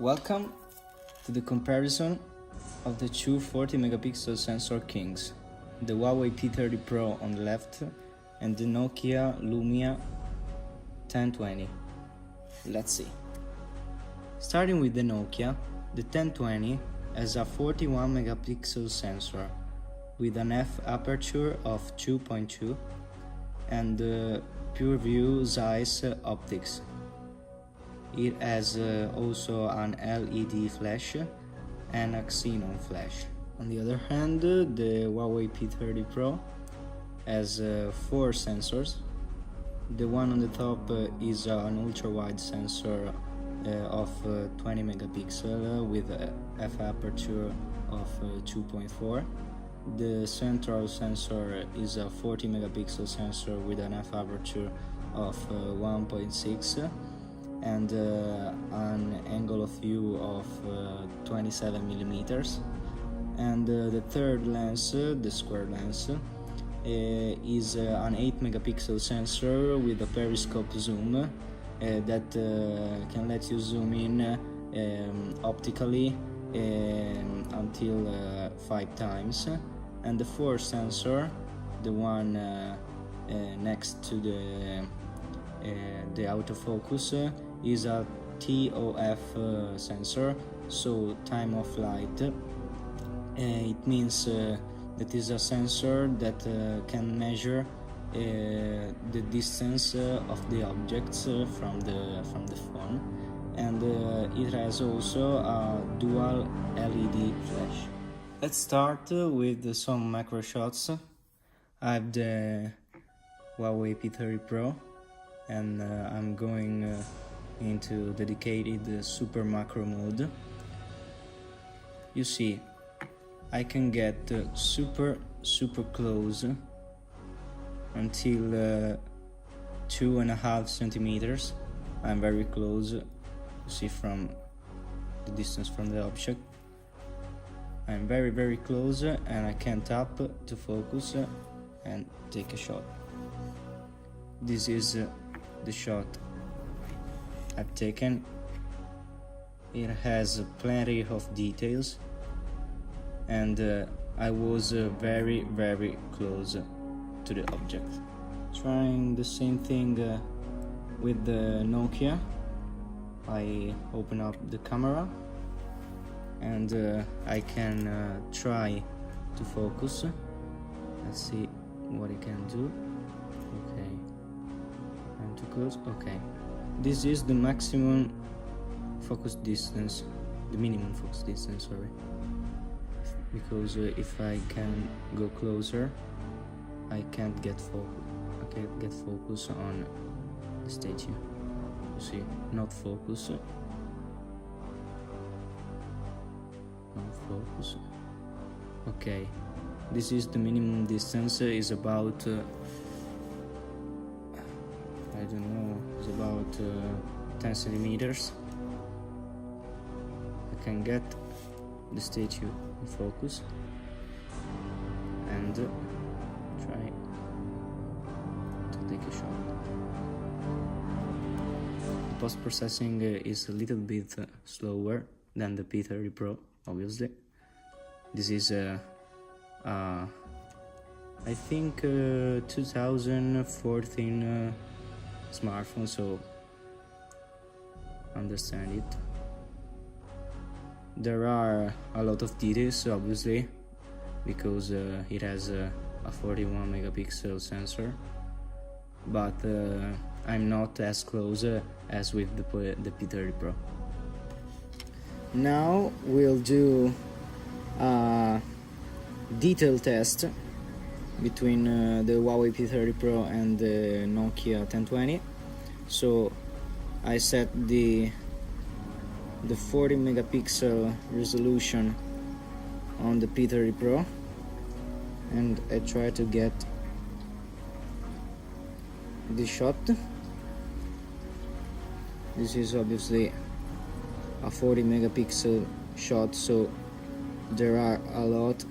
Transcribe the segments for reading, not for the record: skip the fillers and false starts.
Welcome to the comparison of the two 40 megapixel sensor kings, the Huawei P30 Pro on the left and the NOKIA Lumia 1020. Let's see. Starting with the NOKIA, the 1020 has a 41 megapixel sensor with an f-aperture of 2.2 and pure view Zeiss optics. It has also an LED flash and a xenon flash. On the other hand, the Huawei P30 Pro has 4 sensors. The one on the top is an ultra-wide sensor of 20 megapixel with f-aperture of 2.4. The central sensor is a 40 megapixel sensor with an f-aperture of 1.6 and an angle of view of 27 millimeters. And the third lens, the square lens, is an 8 megapixel sensor with a periscope zoom that can let you zoom in optically until 5 times. And the fourth sensor, the one next to the autofocus, is a TOF sensor, so time of flight. It means that is a sensor that can measure the distance of the objects from the phone, and it has also a dual LED flash. Let's start with some macro shots. I have the Huawei P30 Pro and I'm going into dedicated super macro mode. You see, I can get super close until 2.5 centimeters. I'm very close, you see, from the distance from the object. I'm very close and I can tap to focus and take a shot. This is the shot I've taken. It has plenty of details and I was very close to the object. Trying the same thing with the NOKIA. I open up the camera and I can try to focus. Let's see what it can do. Okay, I'm too close. Okay, this is the maximum focus distance, the minimum focus distance, sorry, because if I can go closer I can't get focus on the statue. You see, not focus. Okay, this is the minimum distance, is about I don't know, it's about 10 centimeters. I can get the statue in focus and try to take a shot. The post-processing is a little bit slower than the P30 Pro, obviously. This is I think 2014 smartphone, so understand it. There are a lot of details, obviously, because it has a 41 megapixel sensor, but I'm not as close as with the P30 Pro. Now we'll do a detail test between the Huawei P30 Pro and the NOKIA 1020. So I set the 40 megapixel resolution on the P30 Pro and I try to get the shot. This is obviously a 40 megapixel shot, so there are a lot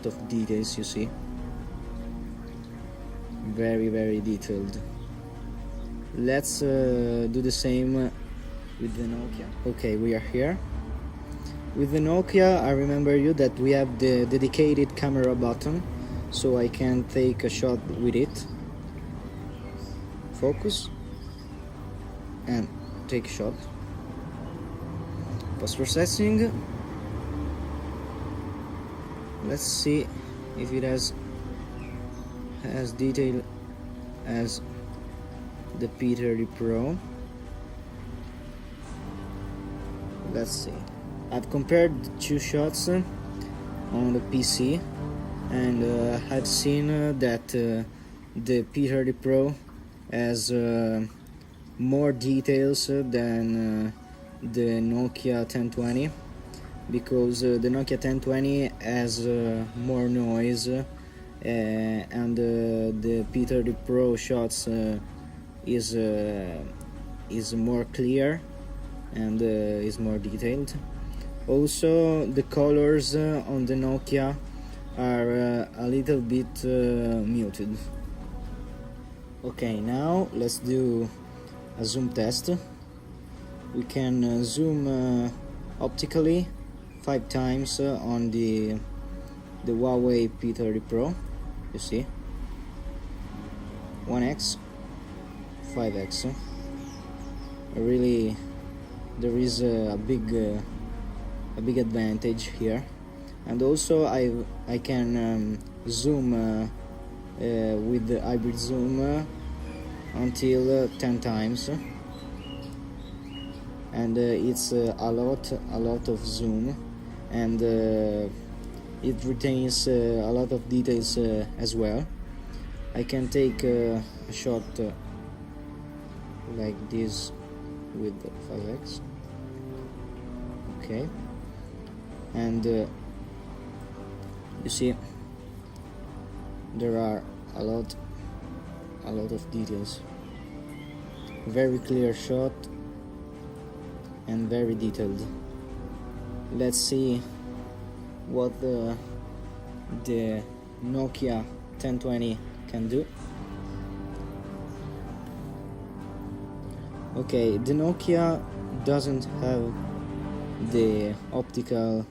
of details, you see. Very detailed. Let's do the same with the Nokia. Okay, we are here. With the Nokia, I remember you that we have the dedicated camera button, so I can take a shot with it. Focus and take a shot. Post processing. Let's see if it has detail as the P30 Pro. Let's see. I've compared two shots on the PC, and I've seen that the P30 Pro has more details than the Nokia 1020, because the Nokia 1020 has more noise, and the P30 Pro shots is more clear and is more detailed. Also, the colors on the Nokia are a little bit muted. Okay, now let's do a zoom test. We can zoom optically 5 times on the Huawei P30 Pro. You see, 1x, 5x. Really, there is a big advantage here. And also I can zoom with the hybrid zoom until 10 times, and it's a lot of zoom, and it retains a lot of details as well. I can take a shot like this with 5x. Okay, and you see there are a lot of details. Very clear shot and very detailed. Let's see what the Nokia 1020 can do. Okay, the Nokia doesn't have the optical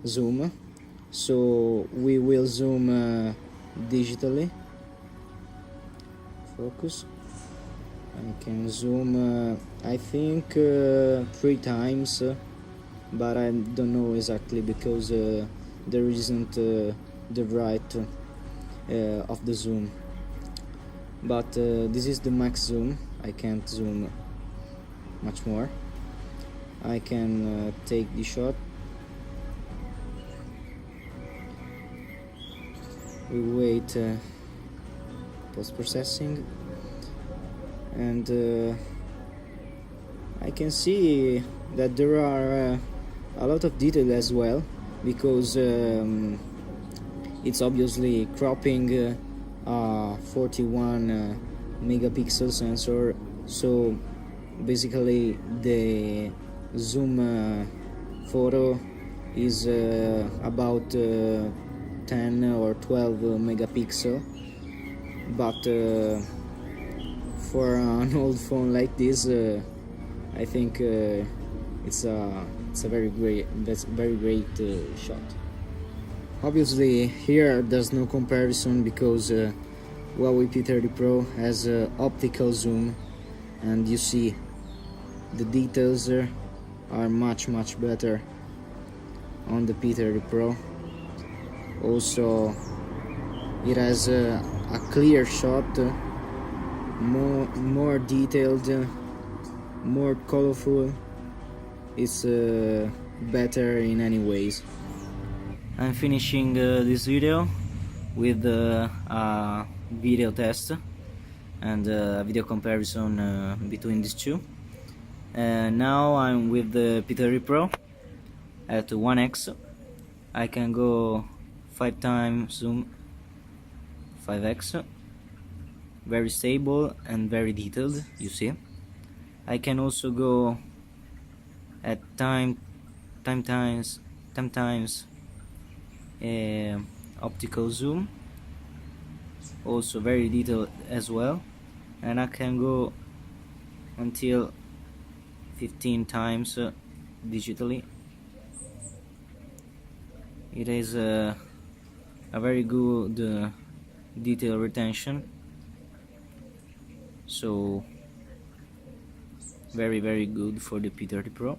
zoom, so we will zoom digitally. Focus. I can zoom I think 3 times, but I don't know exactly because there isn't the right of the zoom. But this is the max zoom. I can't zoom much more. I can take the shot. We wait post-processing, and I can see that there are a lot of detail as well, because it's obviously cropping a 41 megapixel sensor, so basically the zoom photo is about 10 or 12 megapixel, but for an old phone like this, I think it's a very great shot. Obviously here there's no comparison, because Huawei P30 Pro has optical zoom, and you see the details are much better on the P30 Pro. Also, it has a clear shot, more detailed, more colorful. It's better in any ways. I'm finishing this video with a video test and a video comparison between these two. Now I'm with the P30 Pro at 1x. I can go 5 times zoom, 5x, very stable and very detailed, you see. I can also go at 10 times optical zoom, also very detailed as well, and I can go until 15 times digitally. It has a very good detail retention, so very good for the P30 Pro.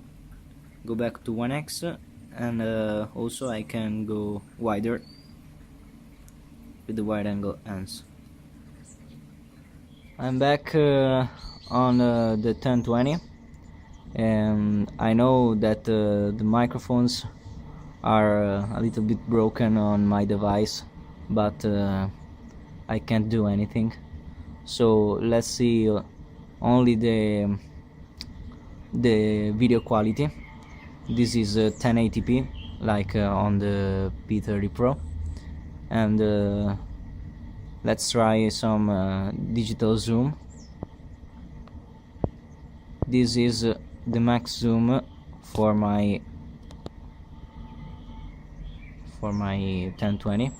Go back to 1x, and also I can go wider with the wide angle lens. I'm back on the 1020, and I know that the microphones are a little bit broken on my device, but I can't do anything. So let's see only the video quality. This is 1080p like on the P30 Pro, and let's try some digital zoom. This is the max zoom for my 1020.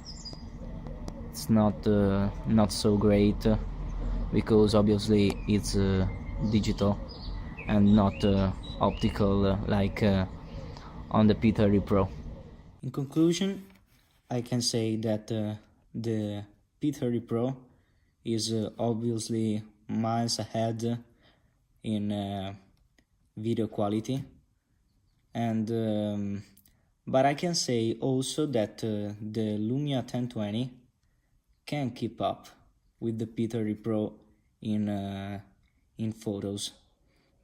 It's not so great because obviously it's digital and not optical like on the P30 Pro. In conclusion, I can say that the P30 Pro is obviously miles ahead in video quality, and but I can say also that the Lumia 1020 can keep up with the P30 Pro in photos,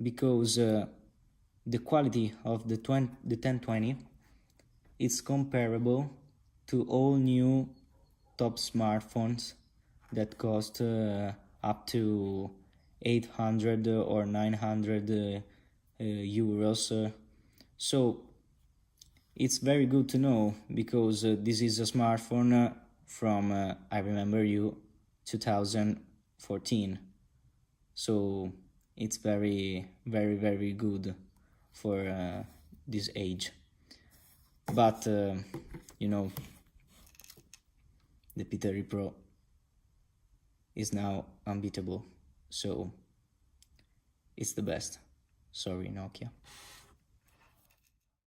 because the quality of the 1020 is comparable to all new top smartphones that cost up to 800 or 900 euros. So it's very good to know, because this is a smartphone from I remember you 2014. So it's very good for this age. But you know, the P30 Pro is now unbeatable, so it's the best. Sorry, Nokia.